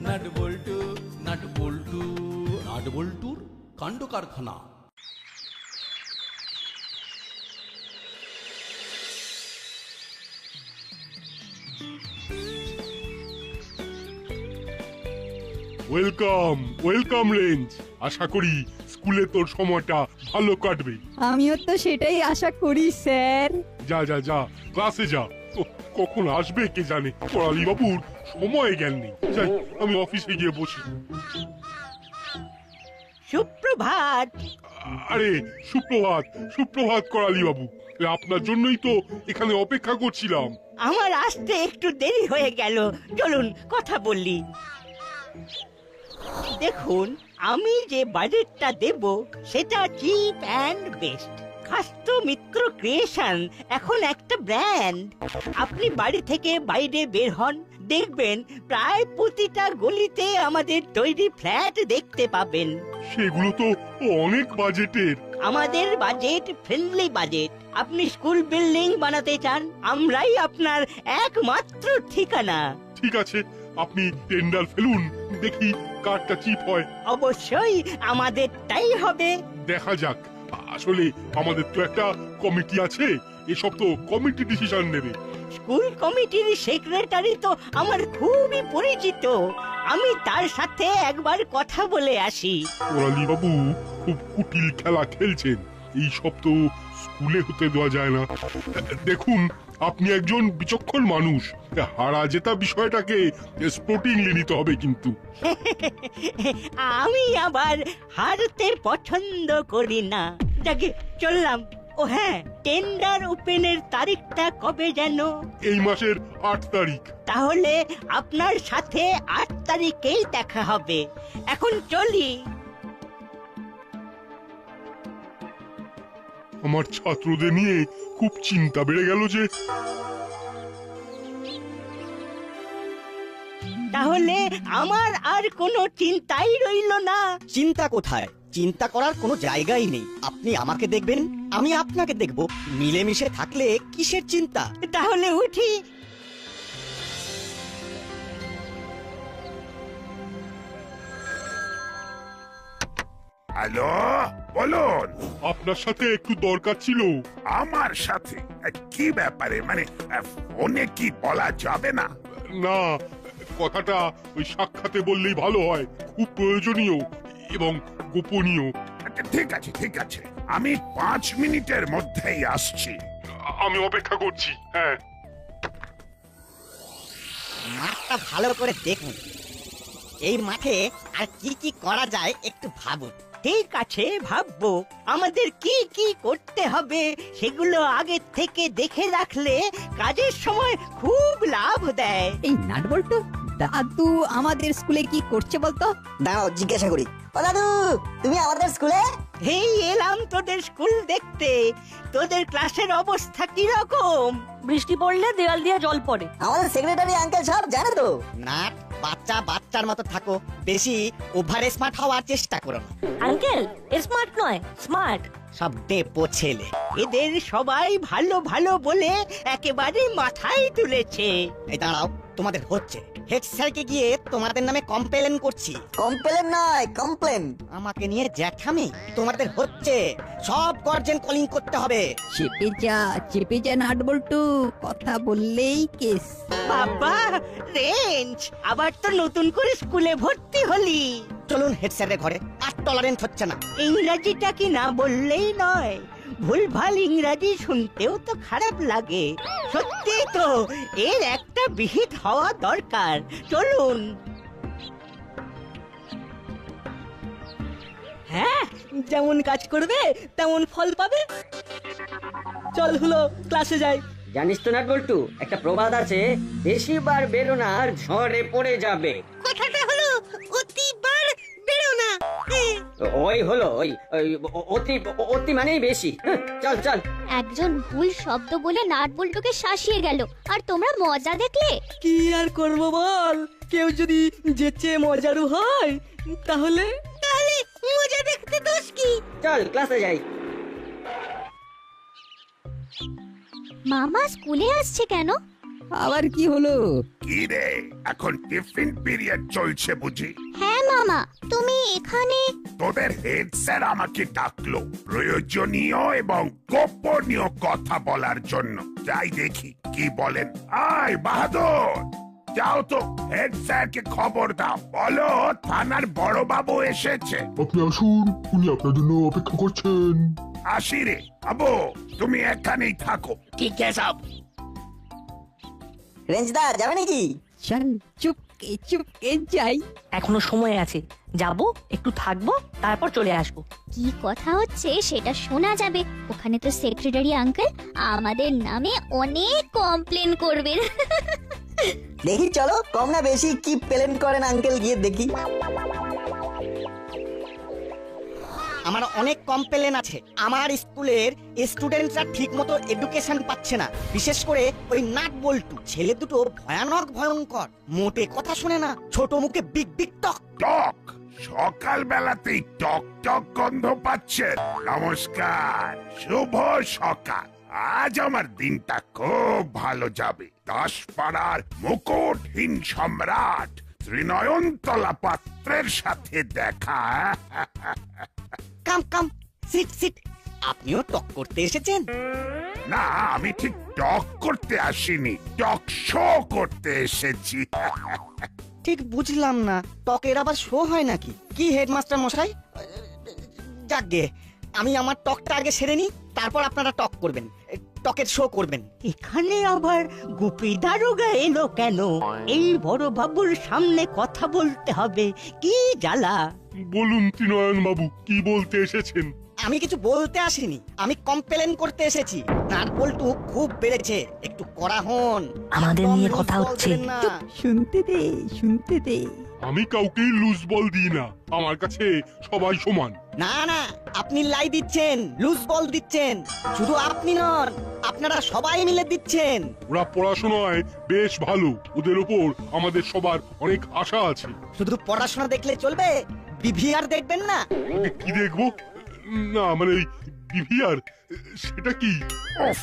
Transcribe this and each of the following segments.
Nut বল্টু nut বল্টু nut বল্টুর কাণ্ড কারখানা। Welcome welcome range. আশা করি স্কুলে তোর সময়টা ভালো কাটবে। আমিও তো সেটাই আশা করি স্যার। যা যা যা ক্লাসে যা। কখন আসবে কে জানে, করালি বাবুর সময় জ্ঞান নেই। যাই আমি অফিসে গিয়ে বসি। সুপ্রভাত। আরে সুপ্রভাত সুপ্রভাত করালি বাবু, আপনার জন্যই তো এখানে অপেক্ষা করছিলাম। আমার আসতে একটু দেরি হয়ে গেল, চলুন কথা বললি। দেখুন, আমি যে বাজেটটা দেব সেটা cheap and best. Khasto Mitra creation এখন একটা ব্র্যান্ড। আপনি বাড়ি থেকে বাইরে বের হন, দেখবেন প্রায় প্রতিটা গলিতে আমাদের তৈরি ফ্ল্যাট দেখতে পাবেন। সেগুলো তো অনেক বাজেটের। আমাদের বাজেট ফ্রেন্ডলি বাজেট। আপনি স্কুল বিল্ডিং বানাতে চান, আমরাই আপনার একমাত্র ঠিকানা। ঠিক আছে, আপনি টেন্ডার ফেলুন, দেখি কারটা চিপ হয়। অবশ্যই আমাদেরটাই হবে। দেখা যাক। আসলে আমাদের তো একটা কমিটি আছে, এসব তো কমিটি ডিসিশন নেবে। স্কুল কমিটির সেক্রেটারি তো আমার খুবই পরিচিত, আমি তার সাথে একবার কথা বলে আসি। কোরালি বাবু খুব কুটিল খেলা খেলছেন, এই সব তো স্কুলে হতে দেওয়া যায় না। দেখুন, আপনি একজন বিচক্ষণ মানুষ, হারা জেতা বিষয়টাকে স্পোর্টিংলি নিতে হবে কিন্তু। আমি আবার হারতে পছন্দ করি না। যাকে চললাম। ও হ্যাঁ, টেন্ডার ওপেনের তারিখটা কবে যেন? এই মাসের 8 তারিখ। তাহলে আপনার সাথে 8 তারিখেই দেখা হবে। এখন চলি। আমার ছাত্রদের নিয়ে খুব চিন্তা বেড়ে গেল যে। তাহলে আমার আর কোনো চিন্তাই রইল না। চিন্তা কোথায়? চিন্তা করার কোনো জায়গাই নেই। আপনি আমাকে দেখবেন, আমি আপনাকে দেখব। মিলেমিশে থাকলে কিসের চিন্তা? তাহলে উঠি। হ্যালো, বলুন। আপনার সাথে একটু দরকার ছিল। আমার সাথে? কি ব্যাপারে? মানে ফোনে কি বলা যাবে না? না, কথাটা ওই সাক্ষাতে বললেই ভালো হয়। খুব প্রয়োজনীয় এবং গোপনীয়। ঠিক আছে ঠিক আছে, আমি 5 মিনিটের মধ্যেই আসছি। আমি অপেক্ষা করছি। হ্যাঁ, মাঠটা ভালো করে দেখুন। এই মাঠে আর কি কি করা যায় একটু ভাবুন। ঠিক আছে, ভাববো। আমাদের কি কি করতে হবে সেগুলো আগে থেকে দেখে রাখলে কাজের সময় খুব লাভ দেয়। এই নাট বল্টু, দাদু আমাদের স্কুলে কি করছে বলতো? দাঁড়াও জিজ্ঞাসা করি। ও দাদু, তুমি আমাদের স্কুলে? এই এলাম তোদের স্কুল দেখতে। তোদের ক্লাসের অবস্থা কি রকম? বৃষ্টি পড়লে দেওয়াল দিয়ে জল পড়ে। আমাদের সেক্রেটারি আঙ্কেল সব জানে তো। না, বাচ্চা বাচ্চার মতো থাকো, বেশি ওভার স্মার্ট হওয়ার চেষ্টা করো না। আঙ্কেল স্মার্ট নয়, স্মার্ট। সব ডেপো ছেলে। এদের সবাই ভালো ভালো বলে একেবারে মাথায় তুলেছে। এই দাঁড়াও, তোমাদের হচ্ছে। হেড স্যারকে গিয়ে তোমাদের নামে কমপ্লেন করছি। কমপ্লেন নয়, কমপ্লেন। আমাকে নিয়ে জ্যাঠামি? তোমাদের হচ্ছে। সব গার্জেন কলিং করতে হবে। চেপে যা নাট বল্টু, কথা বললেই কেস। বাবা, রেঞ্জ, আবার তো নতুন করে স্কুলে ভর্তি হলি। চলুন হেড স্যারের ঘরে। আর টলারেন্ট হচ্ছে না। ইংরাজিটা কি না বললেই নয়। ভুলভাল ইংরাজি শুনতেও তো খারাপ লাগে। সত্যি তো, এর একটা বিহিত হওয়া দরকার। চলুন। হ্যাঁ, যেমন কাজ করবে তেমন ফল পাবে। চল হলো, ক্লাসে যাই। জানিস তো নাট বল্টু, একটা প্রবাদ আছে, বেশিবার বেরো না আর ঝড়ে পড়ে যাবে। কথাটা হলো অতিবার বেরো না। ওই হলো ওই ওই অতি অতি মানেই বেশি। চল চল। একজন ভুল শব্দ বলে নাট বল্টুকে শাসিয়ে গেল, আর তোমরা মজা দেখলে। কি আর করব বল, কেউ যদি যেচে মজারু হয় তাহলে মজা দেখতে দোষ কি? চল ক্লাসে যাই। মামা স্কুলে আসছে কেন? আবার কি হলো? কি রে, এখন টিফিন পিরিয়ড চলছে বুঝি? হ্যাঁ মামা, তুমি এখানে? তোদের হেড স্যার আমাকে ডাকলো প্রয়োজনীয় এবং গোপনীয় কথা বলার জন্য। যাই দেখি কি বলেন। আয় বাহাদুর, যাও তো হেড স্যারকে খবর দাও, বলো থানার বড়বাবু এসেছে। আপনি আসুন, উনি আপনার জন্য অপেক্ষা করছেন। আসি রে বাবু, তুমি এখানেই থাকো। ঠিক আছে সব। রেঞ্জদা যাবে নাকি? চল চুপকে চুপকে যাই। এখনো সময় আছে, যাব একটু থাকবো তারপর চলে আসবো। কি কথা হচ্ছে সেটা শোনা যাবে। ওখানে তো সেক্রেটারি আঙ্কেল আমাদের নামে অনেক কমপ্লেন করবেন। দেখি চলো, কম না বেশি কি প্লেন করেন আঙ্কেল, গিয়ে দেখি। আমার অনেক কমপ্লেন আছে। আমার স্কুলের স্টুডেন্টরা ঠিক মতো এডুকেশন পাচ্ছে না, বিশেষ করে ওই নাট বল্টু ছেলে দুটো ভয়ানক ভয়ঙ্কর, মোটে কথা শোনে না, ছোট মুখে বিগ বিগ টক। টক সকাল বেলাতেই টক টক গন্ধ পাচ্ছেন? নমস্কার, শুভ সকাল। আজ আমার দিনটা খুব ভালো যাবে। দাসপাড়ার মুকুটহীন সম্রাট শ্রীনয়নতলা পাত্রের সাথে দেখা। কাম কাম, সিট সিট। আপনিও টক করতে এসেছেন? না, আমি ঠিক টক করতে আসিনি, টক শো করতে এসেছি। ঠিক বুঝলাম না, টকের আবার শো হয় নাকি? কি হেডমাস্টার মশাই? যাকগে, আমি আমার টকটা আগে সেরে নিই, তারপর আপনারা টক করবেন, টকের শো করবেন। এখানে আবার গুপি দারোগা এলো কেন? এই বড় বাবুর সামনে কথা বলতে হবে, কি জ্বালা। বলুন ত্রিনয়ন বাবু, কি বলতে এসেছেন? আমি কিছু বলতে আসিনি, আমি কমপ্লেন করতে এসেছি। নাট বল্টু খুব বেড়েছে, একটু কড়া হন। আমাদের একদম নিয়ে লুজ কথা বল হচ্ছে। দেবেন না। শুনতে দে শুনতে দে। আমি কাউকেই লুজ বল দিই না, আমার কাছে সবাই সমান। না না, আপনি লাই দিচ্ছেন, লুজ বল দিচ্ছেন। শুধু আপনি নন, আপনারা সবাই মিলে দিচ্ছেন। ওরা পড়াশোনায় বেশ ভালো, ওদের ওপর আমাদের সবার অনেক আশা আছে। শুধু পড়াশোনা দেখলে চলবে? বিভিআর দেখবেন না? কি দেখবো? না মানে বিভিআর, সেটা কি? উফ,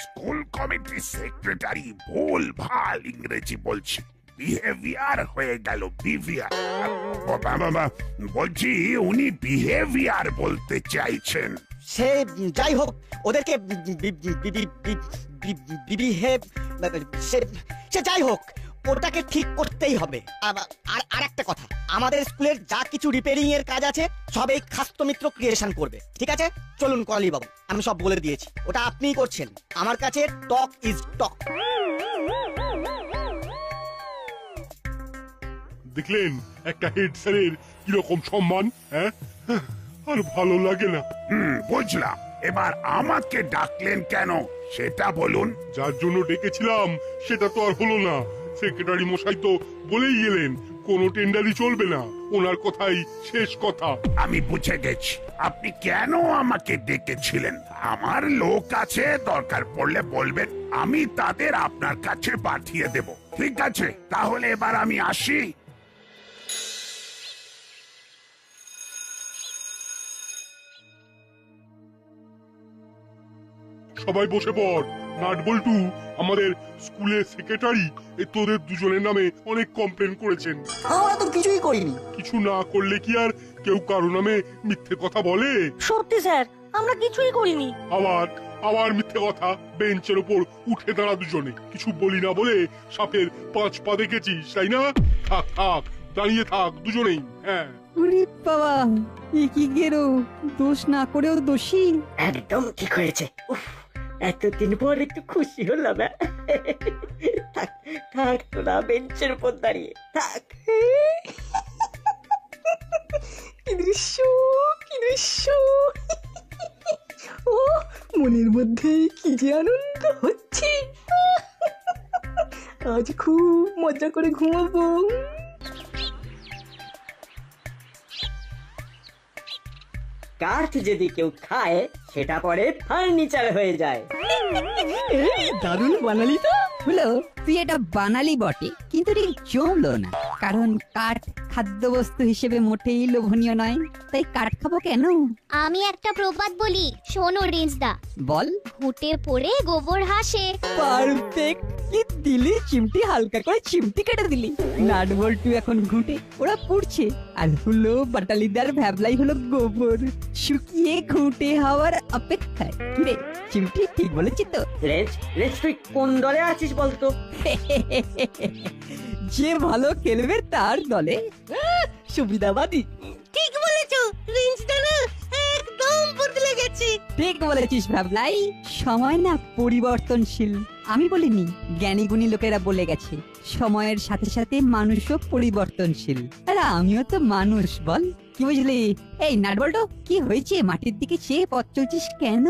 স্কুল কমিটি সেক্রেটারি ভুল ভাল ইংরেজি বলছে, বিহেভিয়ার হয়ে গেল বিভিয়ার। বলছি উনি বিহেভিয়ার বলতে চাইছেন। সে যাই হোক, ওদেরকে সে যাই হোক, ওটাকে ঠিক করতেই হবে। আর একটা কথা, আমাদের স্কুলের যা কিছু রিপেয়ারিং এর কাজ আছে সব এই খাস্তমিত্র ক্রিয়েশন করবে, ঠিক আছে? চলুন করালি বাবু, আমি সব বলে দিয়েছি, ওটা আপনিই করছেন। আমার কাছে টক ইজ টক। দেখলেন একটা হেড স্যারের কিরকম সম্মান, হ্যাঁ? আর ভালো লাগে না। বুঝলাম। এবার আমাকে ডাকলেন কেন সেটা বলুন। যার জন্য ডেকেছিলাম সেটা তো আর হলো না। সেক্রেটারি মশাই তো বলেই গেলেন কোনো টেন্ডারই চলবে না, ওনার কথাই শেষ কথা। আমি বুঝে গেছি আপনি কেন আমাকে ডেকেছিলেন। আমার লোক আছে, দরকার পড়লে বলবেন, আমি তাদের আপনার কাছে পাঠিয়ে দেব। ঠিক আছে, তাহলে এবার আমি আসি। সবাই বসে পড়। নাট বল্টু আমাদের স্কুলের সেক্রেটারি তোদের দুজনের নামে অনেক কমপ্লেন করেছেন। আমরা তো কিছুই করিনি। কিছু না করলে কি আর কেউ কারো নামে মিথ্যে কথা বলে? সত্যি স্যার, আমরা কিছুই করিনি। আবার মিথ্যে কথা। বেঞ্চের উপর উঠে দাঁড়া দুজনে, কিছু বলি না বলে সাপের 5 পা দেখেছিস, তাই না? থাক থাক, দাঁড়িয়ে থাক দুজনেই। হ্যাঁ, ওরে বাবা, এ কি গেরো, দোষ না করেও দোষী। একদম ঠিক হয়েছে। উফ, এতদিন পর একটু খুশি হলাম। থাক থাক, তোরা বেঞ্চের উপর দাঁড়িয়ে থাক। কি দৃশ্য, কি দৃশ্য! ও, মনের মধ্যে কি যে আনন্দ হচ্ছে। আজ খুব মজা করে ঘুমাবো। কাঠ যদি কেউ খায় সেটা পরে ফার্নিচার হয়ে যায়। এই দারুণ বানালি তো। হলো, তুই এটা বানালি বটে, কিন্তু ঠিক জমলো না। কারণ কাঠ খাদ্যবস্তু হিসেবে মোটেই লোভনীয় নয়, তাই কাঠ খাবো কেন? আমি একটা প্রবাদ বলি, শোনো রেঞ্জদা। বল। ঘুটে পড়ে গোবর হাসে। পারফেক্ট কি দিলি চিমটি, হালকা করে চিমটি কেটে দিলি। নাট বল্টু এখন ঘুঁটে ওরা পুড়ছে, আর হলো বাটালিদার ভ্যাবলাই হলো গোবর, শুকিয়ে ঘুঁটে হওয়ার অপেক্ষায়। রে চিমটি ঠিক বলেছি তো? রেঞ্জ রেঞ্জ তুই কোন দলে আছিস বলতো? যে ভালো খেলবে তার দলে। সুবিধাবাদী। ঠিক বলেছো রিঞ্জ দাদা, একদম বদলে গেছে। ঠিক বলেছিস ভাবলাই, সময় না পরিবর্তনশীল। আমি বলিনি, জ্ঞানী গুণী লোকেরা বলে গেছে সময়ের সাথে সাথে মানুষও পরিবর্তনশীল। আর আমিও তো মানুষ, বল কি বুঝলি? এই নাটবল্টু, কি হয়েছে? মাটির দিকে চেয়ে পথ চলছিস কেন?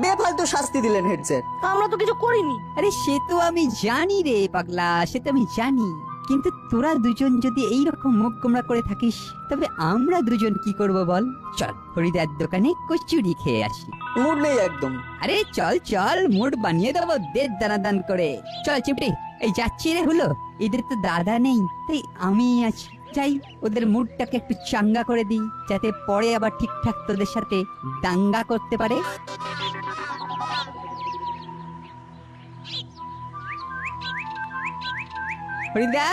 বেফালতু শাস্তি দিলেন হেড স্যার। আমরা তো কিছু করিনি। আরে সে তো আমি জানি রে পাগলা, সে তো আমি জানি। কিন্তু তোরা দুজন যদি এইরকম মুখ গোমড়া করে থাকিস, তবে আমরা দুজন কি করব বল? চল হরিদার দোকানে কচুরি খেয়ে আসি। মুড নেই একদম। আরে চল চল, মুড বানিয়ে দেবো দেড় দানাদান করে। চল চিমটি, এই যাচ্ছি রে। হলো এদের তো দাদা নেই, তাই আমি আছি। যাই, ওদের মুডটাকে একটু চাঙ্গা করে দিই, যাতে পরে আবার ঠিকঠাক তোদের সাথে দাঙ্গা করতে পারে। হরিদা,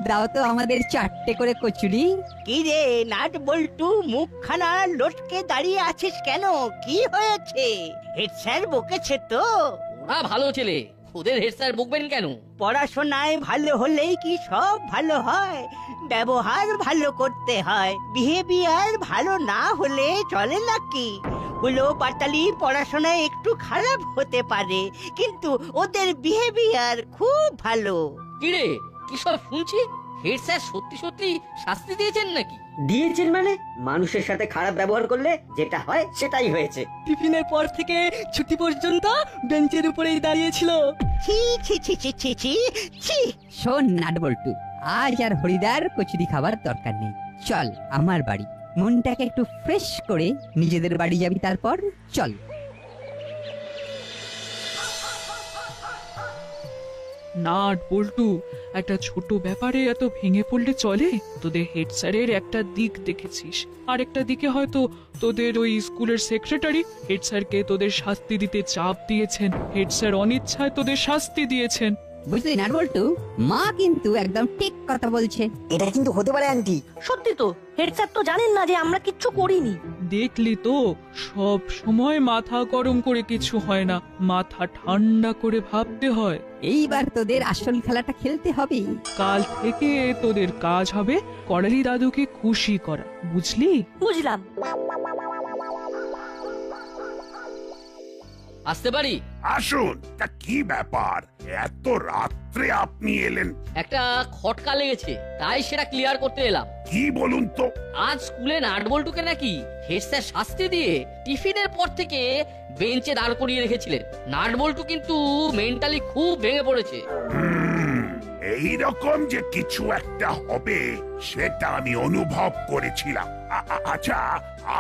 দাও তো আমাদের 4টে করে কচুরি। কি রে নাট বল্টু, মুখখানা লটকে দাঁড়িয়ে আছিস কেন? কি হয়েছে? হেড স্যার বকেছে তো? ওরা ভালো ছেলে, ওদের হেড স্যার বকবেন কেন? পড়াশোনায় ভালো হলেই কি সব ভালো হয়? ব্যবহার ভালো করতে হয়, বিহেভিয়ার ভালো না হলে চলে নাকি? হলো পাটালি পড়াশোনায় একটু খারাপ হতে পারে, কিন্তু ওদের বিহেভিয়ার খুব ভালো। কিরে, কি সব শুনছি? হেড স্যার সত্যি সত্যি শাস্তি দিয়েছেন নাকি? দিয়েছেন মানে? মানুষের সাথে খারাপ ব্যবহার করলে যেটা হয় সেটাই হয়েছে। টিফিনের পর থেকে ছুটি পর্যন্ত বেঞ্চের উপরেই দাঁড়িয়েছিল। ছি ছি ছি ছি ছি ছি ছি। শোন নাটবল্টু, আজ আর হরিদার কচুরি খাবার দরকার নেই। চল আমার বাড়ি, মনটাকে একটু ফ্রেশ করে নিজেদের বাড়ি যাবি। তারপর চল। নাট বল্টু, একটা ছোট ব্যাপারে এত ভেঙে পড়লে চলে? তোদের হেড স্যারের একটা দিক দেখেছিস, আর একটা দিকে হয়তো তোদের ওই স্কুলের সেক্রেটারি হেড স্যারকে তোদের শাস্তি দিতে চাপ দিয়েছেন। হেড স্যার অনিচ্ছায় তোদের শাস্তি দিয়েছেন। বুঝলি নাটবল্টু, মা কিন্তু একদম ঠিক কথা বলছে। এটা কিন্তু হতে পারে আন্টি। সত্যি তো, হেড স্যার তো জানেন না যে আমরা কিচ্ছু করিনি। দেখলি তো, সব সময় মাথা গরম করে কিছু হয় না, মাথা ঠান্ডা করে ভাবতে হয়। এইবার তোদের আসল খেলাটা খেলতে হবে। কাল থেকে তোদের কাজ হবে করালি দাদুকে খুশি করা, বুঝলি? বুঝলাম। আসতে পারি? আসুন। তা কি ব্যাপার, এত রাত্রে আপনি এলেন? একটা খটকা লেগেছে, তাই সেটা ক্লিয়ার করতে এলাম। কি বলুন তো? আজ স্কুলে নাটবল্টুকে নাকি হেড স্যার শাস্তি দিয়ে টিফিনের পর থেকে বেঞ্চে দাঁড় করিয়ে রেখেছিলেন। নাটবল্টু কিন্তু মেন্টালি খুব ভেঙে পড়েছে। এইরকম যে কিছু একটা হবে সেটা আমি অনুভব করেছিলাম। আচ্ছা,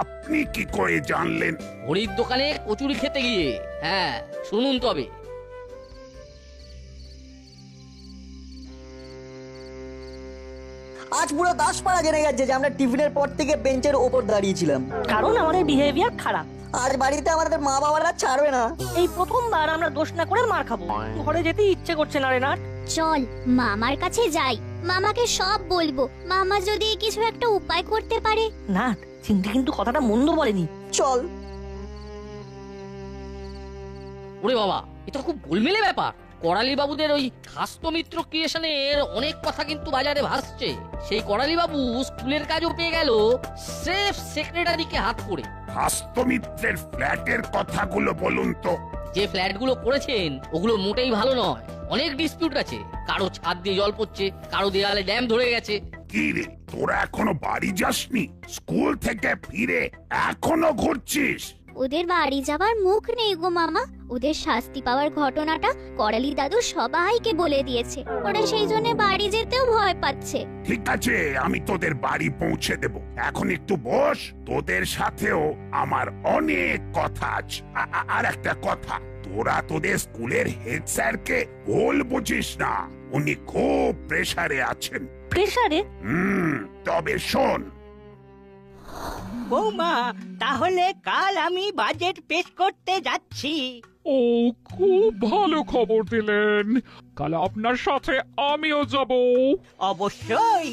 আপনি কি করে জানলেন? হরির দোকানে কচুরি খেতে গিয়ে। হ্যাঁ, শুনুন তবে। আজ পুরো 10 পাড়া জেনে গেছে যে আমরা টিফিনের পর থেকে বেঞ্চের ওপর দাঁড়িয়েছিলাম। কারণ আমাদের বিহেভিয়ার খারাপ। আজ বাড়িতে আমাদের মা বাবারা ছাড়বে না। এই প্রথমবার আমরা দোষ না করে মার খাবো। ঘরে যেতে ইচ্ছে করছে না রে নাট। চল মামার কাছে যাই, মামাকে সব বলবো। মামা যদি কিছু একটা উপায় করতে পারে। নাট, চিন্তা কিন্তু কথাটা মন্দ বলেনি। চল। ওরে বাবা, এটা খুব গোলমেলে ব্যাপার। করালি বাবুদের ওই খাস্ত মিত্র ক্রিয়েশনের অনেক কথা কিন্তু বাজারে ভাসছে। সেই করালি বাবু স্কুলের কাজও পেয়ে গেল স্রেফ সেক্রেটারিকে হাত করে। খাস্ত মিত্রের ফ্ল্যাটের কথাগুলো বলুন তো। যে ফ্ল্যাটগুলো করেছেন ওগুলো মোটেই ভালো নয়। অনেক ডিসপিউট আছে, কারো ছাদ দিয়ে জল পড়ছে, কারো দেয়ালে ড্যাম ধরে গেছে। কি রে, তোরা এখনো বাড়ি যাসনি? স্কুল থেকে ফিরে এখনো ঘুরছিস? ওদের বাড়ি যাবার মুখ নেই গো মামা। ওদের শাস্তি পাওয়ার ঘটনাটা করালি দাদু সবাইকে বলে দিয়েছে। ওরা সেই জন্য বাড়ি যেতেও ভয় পাচ্ছে। ঠিক আছে, আমি তোদের বাড়ি পৌঁছে দেব। এখন একটু বস, তোদের সাথেও আমার অনেক কথা আছে। আর একটা কথা, তোরা তোদের স্কুলের হেড স্যারকে ভুল বুঝিস না, উনি খুব প্রেসারে আছেন। প্রেসারে? তবে শোন বৌমা, তাহলে কাল আমি বাজেট পেশ করতে যাচ্ছি। ও, খুব ভালো খবর দিলেন। কাল আপনার সাথে আমিও যাব। অবশ্যই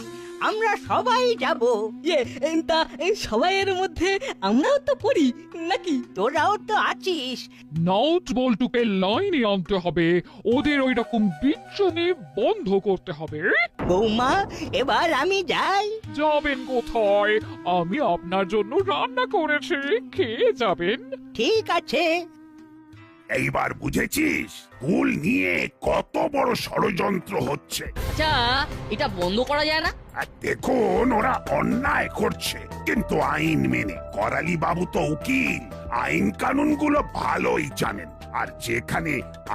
আমরা সবাই যাব। ইয়ে তা এই সবাইয়ের মধ্যে আমরাও তো পড়ি নাকি? তোরাও তো আছিস। নাট বল্টুকে লাইনে আনতে হবে, ওদের ওই রকম বিচ্ছুনি বন্ধ করতে হবে। বৌমা, এবার আমি যাই। যাবেন কোথায়? আমি আপনার জন্য রান্না করেছি, খেয়ে যাবেন। ঠিক আছে। এইবার বুঝেছিস স্কুল নিয়ে কত বড় ষড়যন্ত্র হচ্ছে। আচ্ছা, এটা বন্ধ করা যায় না? আর দেখুন, ওরা অন্যায় করছে কিন্তু আইন মেনে। করালি বাবু তো উকিল, আইন কানুনগুলো ভালোই জানেন। আর যেখানে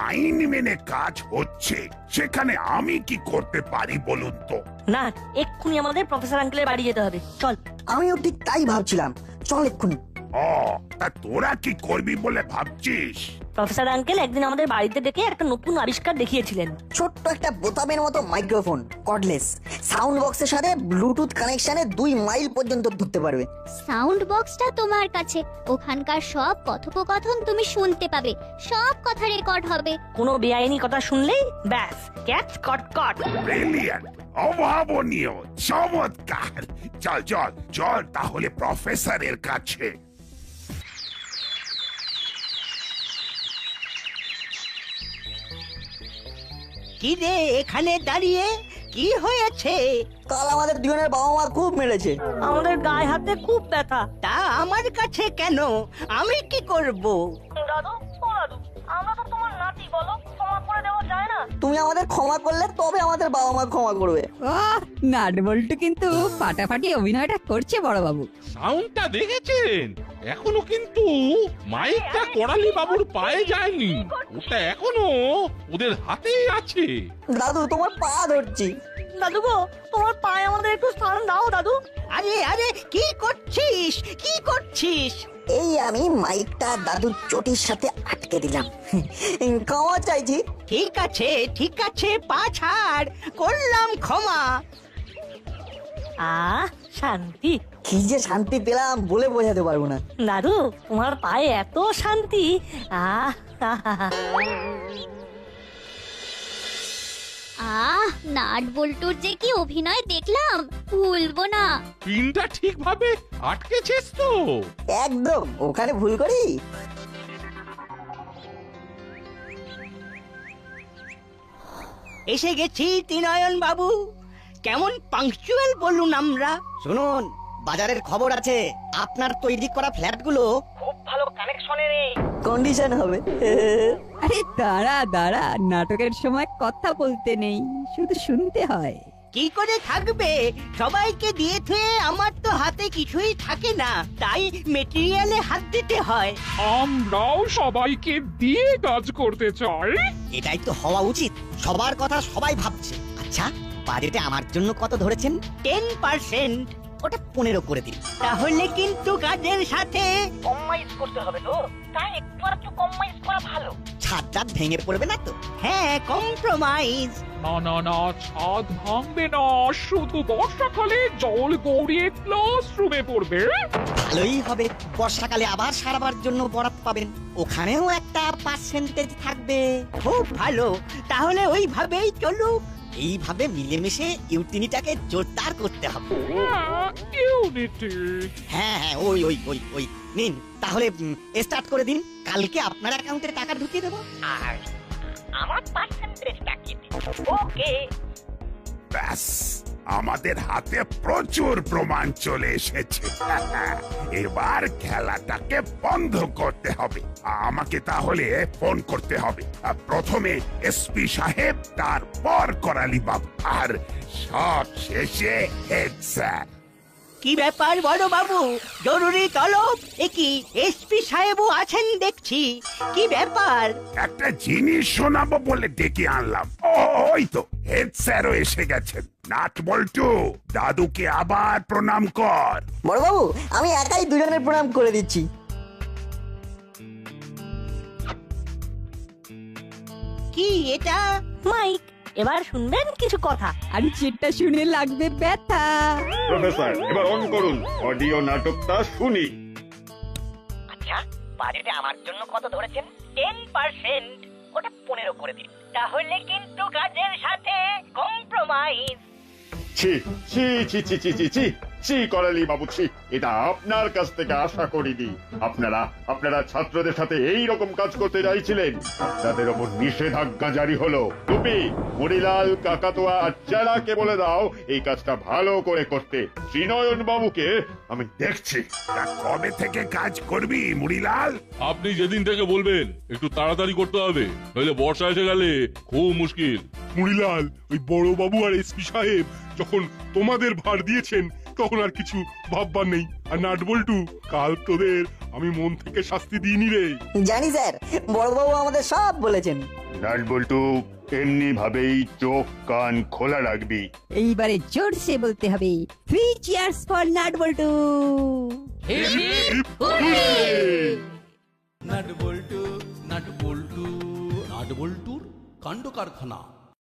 আইন মেনে কাজ হচ্ছে সেখানে আমি কি করতে পারি বলুন তো? না, এক্ষুনি আমাদের প্রফেসর আঙ্কেলের বাড়ি যেতে হবে। চল। আমিও ঠিক তাই ভাবছিলাম, চল এক্ষুনি। ও, তা তোরা কি করবি বলে ভাবছিস? প্রফেসর আঙ্কেল একদিন আমাদের বাড়িতে ডেকে একটা নতুন আবিষ্কার দেখিয়েছিলেন। ছোট্ট একটা বোতামের মতো মাইক্রোফোন, কর্ডলেস, সাউন্ড বক্সের সাথে ব্লুটুথ কানেকশনে 2 মাইল পর্যন্ত ধরতে পারবে। সাউন্ড বক্সটা তোমার কাছে, ওখানকার সব কথোপকথন তুমি শুনতে পাবে, সব কথা রেকর্ড হবে। কোনো বেআইনি কথা শুনলেই ব্যাস ক্যাচ কট কট। ব্রিলিয়ান্ট, অভাবনীয়, চমৎকার। চল চল চল তাহলে প্রফেসরের কাছে। কি রে এখানে দাঁড়িয়ে, কি হয়েছে? কাল আমাদের দুজনের বাবা মা খুব মেরেছে। আমাদের গায়ে হাতে খুব ব্যথা। তা আমার কাছে কেন? আমি কি করব? দাদু, ও দাদু, আমরা তো তোমার নাতি, বলো ক্ষমা করে দেওয়া যায় না? তুমি আমাদের ক্ষমা করলে তবে আমাদের বাবা মা ক্ষমা করবে। নাট বল্টু কিন্তু ফাটাফাটি অভিনয়টা করছে বড়বাবু। সাউন্ডটা দেখেছেন? এখনো কিন্তু মাইকটা করালি বাবুর পায়ে যায়নি, ওটা এখনো ওদের হাতেই আছে। দাদু, তোমার পা ধরছি। দাদু গো, তোমার পায়ে আমাদের একটু স্থান দাও দাদু। আরে আরে, কি করছিস, কি করছিস? এই আমি মাইকটা দাদুর চটির সাথে আটকে দিলাম। ক্ষমা চাইছি। ঠিক আছে ঠিক আছে, পা ছাড়, করলাম ক্ষমা। শান্তি। কি যে শান্তি পেলাম বলে বোঝাতে পারবো না। দাদু, তোমার পায়ে এত শান্তি। নাট বল্টুর যে কি অভিনয় দেখলাম, ভুলবো না। পিনটা ঠিকভাবে আটকেছিস তো? একদম, ওখানে ভুল করি? এসে গেছি ত্রিনয়ন বাবু। কেমন পাংচুয়াল বলুন আমরা। শুনুন, বাজারের খবর আছে, আপনার তৈরি করা ফ্ল্যাটগুলো খুব ভালো কানেকশনে নেই, কন্ডিশন হবে। আরে দাঁড়া দাঁড়া, নাটকের সময় কথা বলতে নেই, শুধু শুনতে হয়। কি করে থাকবে? সবাইকে দিয়ে থুয়ে আমার তো হাতে কিছুই থাকে না, তাই মেটেরিয়ালে হাত দিতে হয়। আমরাও সবাইকে দিয়ে কাজ করতে চাই। এটাই তো হওয়া উচিত, সবার কথা সবাই ভাবছে। আচ্ছা, বাজেটে আমার জন্য কত ধরেছেন? 10%। ওটা 15 করে দিন। তাহলে কিন্তু কাজের সাথে কম্প্রোমাইজ করতে হবে তো, তাই একটু কম্প্রোমাইজ করা ভালো। ছাদ ভেঙে পড়বে না তো? হ্যাঁ, কম্প্রোমাইজ। না না না, ছাদ ভাঙবে না, শুধু বর্ষাকালে জল গড়িয়ে ক্লাসরুমে পড়বে। ভালোই হবে, বর্ষাকালে আবার সারাবার জন্য বরাত পাবেন, ওখানেও একটা পার্সেন্টেজ থাকবে। খুব ভালো, তাহলে ওইভাবেই চলুক। এইভাবে মিলেমিশে ইউটিনিটাকে জোরদার করতে হবে। ইউনিটি। হ্যাঁ হ্যাঁ, ওই ওই ওই ওই নিন, তাহলে স্টার্ট করে দিন। কালকে আপনার অ্যাকাউন্টে টাকা ঢুকিয়ে দেবো। আর আমার পার্সেন্টেজটা কি? ওকে। ব্যাস, আমাদের হাতে প্রচুর প্রমাণ চলে এসেছে। এবার খেলাটাকে বন্ধ করতে হবে। আমাকে তাহলে ফোন করতে হবে, প্রথমে এসপি সাহেব, তারপর করালি বাবু, আর সব শেষে হেড স্যার। কি ব্যাপার বড় বাবু, জরুরি তলব? কি এসপি সাহেবও আছেন দেখছি, কি ব্যাপার? একটা জিনিস শোনাবো বলে ডেকে আনলাম। ওই তো হেড স্যারও এসে গেছেন। নাট বল্টু, দাদুকে আবার প্রণাম কর। বড়বাবু, আমি একাই দুজনের প্রণাম করে দিচ্ছি। কি এটা? মাইক, এবার শুনবেন কিছু কথা। আর যেটা শুনে লাগবে ব্যথা। প্রফেসর, এবার অন করুন, অডিও নাটকটা শুনি। আচ্ছা, বাজেটে আমার জন্য কত ধরেছেন? 10%, ওটা 15 করে দিন। তাহলে কিন্তু কাজের সাথে কম্প্রোমাইজ। ছি ছি ছি ছি ছি ছি ছি ছি করালি বাবু, ছি, এটা আপনার কাছ থেকে আশা করিনি। আপনারা ছাত্রদের সাথে এই রকম কাজ করতে চাইছিলেন, আপনাদের ওপর নিষেধাজ্ঞা জারি হলো। টুপি, মুড়িলাল, কাকাতুয়া আর চেলাকে বলে দাও এই কাজটা ভালো করে করতে। শ্রীনয়ন বাবুকে আমি দেখছি। তা কবে থেকে কাজ করবি মুড়িলাল? আপনি যেদিন থেকে বলবেন একটু তাড়াতাড়ি করতে হবে, নইলে বর্ষা এসে গেলে খুব মুশকিল। মুড়িলাল, ওই বড় বাবু আর এসপি সাহেব যখন তোমাদের ভার দিয়েছেন তখন আর কিছু ভাববার নেই। আর নাটবল্টু, কাল তোদের আমি মন থেকে শাস্তি দিইনি রে। জানি স্যার, বড়বাবু আমাদের সব বলেছেন। নাটবল্টু, এমনি ভাবেই চোখ কান খোলা রাখবি। এইবারে জোরসে বলতে হবে 3 cheers for nut bolt. Nut Boltu nut Boltu nut বল্টুর কাণ্ড কারখানা।